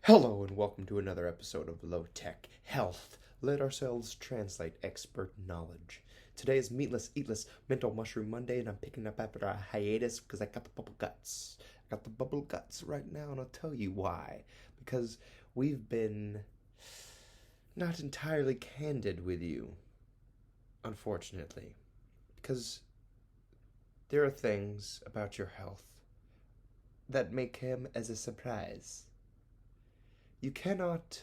Hello and welcome to another episode of Low Tech Health. Let ourselves translate expert knowledge. Today is Meatless, Eatless, Mental Mushroom Monday, and I'm picking up after a hiatus because I got the bubble guts. I got the bubble guts right now, and I'll tell you why. Because we've been not entirely candid with you, unfortunately. Because there are things about your health that may come as a surprise. You cannot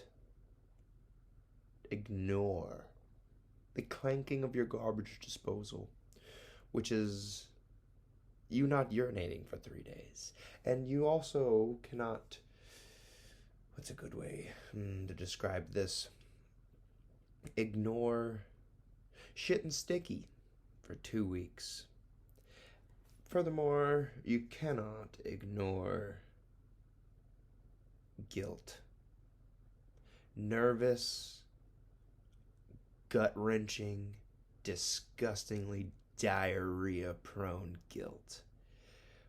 ignore the clanking of your garbage disposal, which is you not urinating for 3 days. And you also cannot, what's a good way to describe this? Ignore shit and sticky for 2 weeks. Furthermore, you cannot ignore guilt. Nervous, gut-wrenching, disgustingly diarrhea-prone guilt,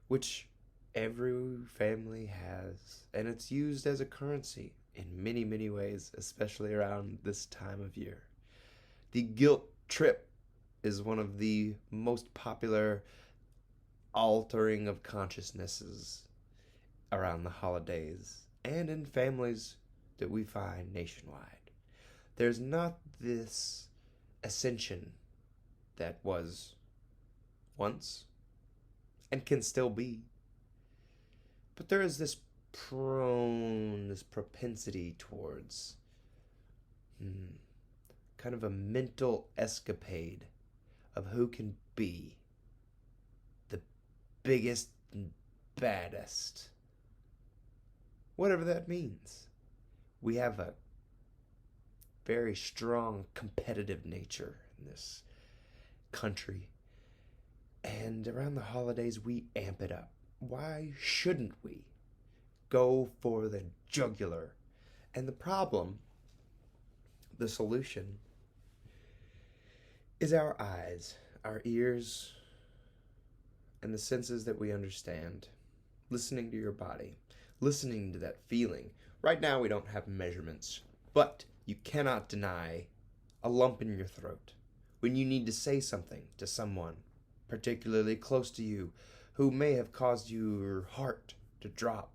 which every family has, and it's used as a currency in many, many ways, especially around this time of year. The guilt trip is one of the most popular altering of consciousnesses around the holidays and in families that we find nationwide. There's not this ascension that was once and can still be, but there is this propensity towards kind of a mental escapade of who can be the biggest and baddest, whatever that means. We have a very strong competitive nature in this country. And around the holidays, we amp it up. Why shouldn't we go for the jugular? And the problem, the solution, is our eyes, our ears, and the senses that we understand. Listening to your body, listening to that feeling. Right now we don't have measurements, but you cannot deny a lump in your throat when you need to say something to someone, particularly close to you, who may have caused your heart to drop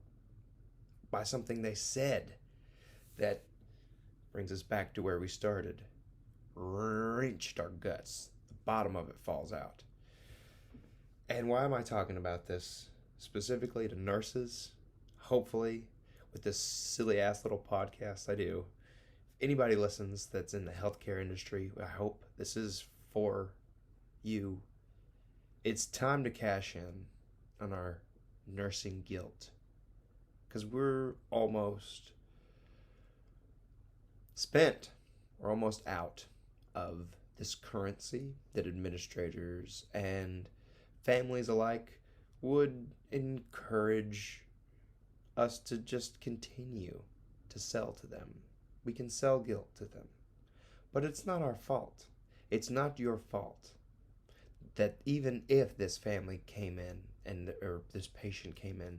by something they said. That brings us back to where we started. Wrenched our guts. The bottom of it falls out. And why am I talking about this? Specifically to nurses, hopefully, with this silly ass little podcast I do. If anybody listens that's in the healthcare industry, I hope this is for you. It's time to cash in on our nursing guilt, because we're almost spent. We're almost out of this currency that administrators and families alike would encourage us to just continue to sell to them. We can sell guilt to them. But it's not our fault. It's not your fault that even if this family came in or this patient came in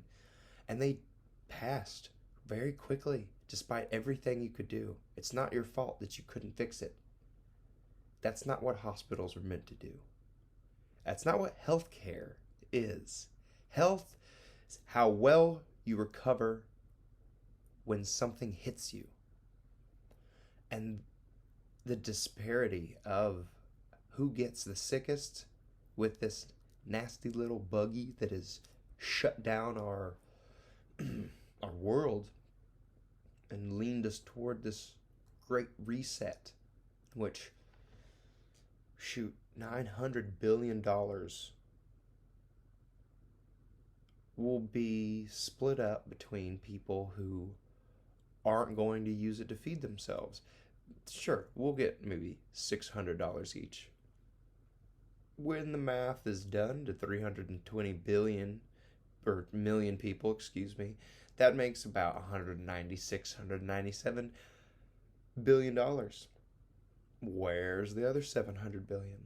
and they passed very quickly despite everything you could do, it's not your fault that you couldn't fix it. That's not what hospitals are meant to do. That's not what healthcare is. Health is how well you recover when something hits you. And the disparity of who gets the sickest with this nasty little buggy that has shut down our our world and leaned us toward this great reset, which, shoot, $900 billion will be split up between people who aren't going to use it to feed themselves. Sure, we'll get maybe $600 each. When the math is done to 320 billion, or million people, that makes about 196, $197 billion. Where's the other 700 billion?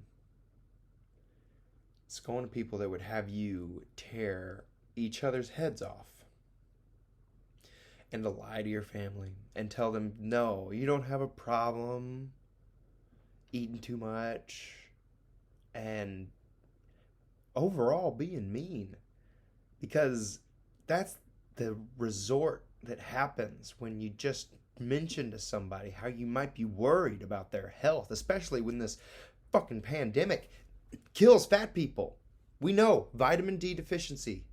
It's going to people that would have you tear each other's heads off. and to lie to your family and tell them, no, you don't have a problem eating too much and overall being mean. Because that's the resort that happens when you just mention to somebody how you might be worried about their health, especially when this fucking pandemic kills fat people. We know vitamin D deficiency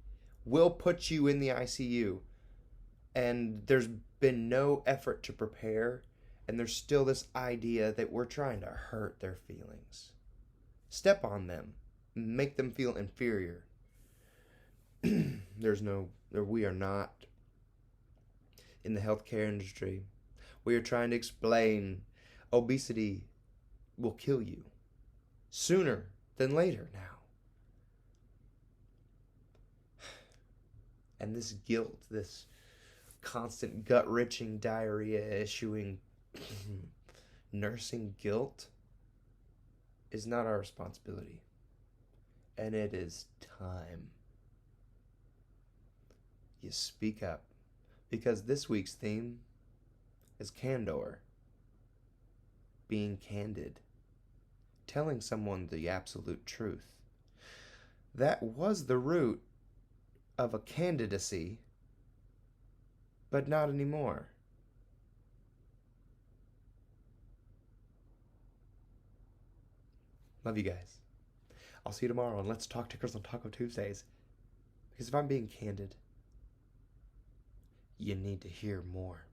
will put you in the ICU, and there's been no effort to prepare, and there's still this idea that we're trying to hurt their feelings. Step on them, make them feel inferior. We are not in the healthcare industry. We are trying to explain obesity will kill you sooner than later now. And this guilt, this constant gut-wrenching diarrhea issuing nursing guilt is not our responsibility. And it is time you speak up, because this week's theme is candor, being candid, telling someone the absolute truth. That was the root of a candidacy, but not anymore. Love you guys. I'll see you tomorrow on Let's Talk Tickers on Taco Tuesdays. Because if I'm being candid, you need to hear more.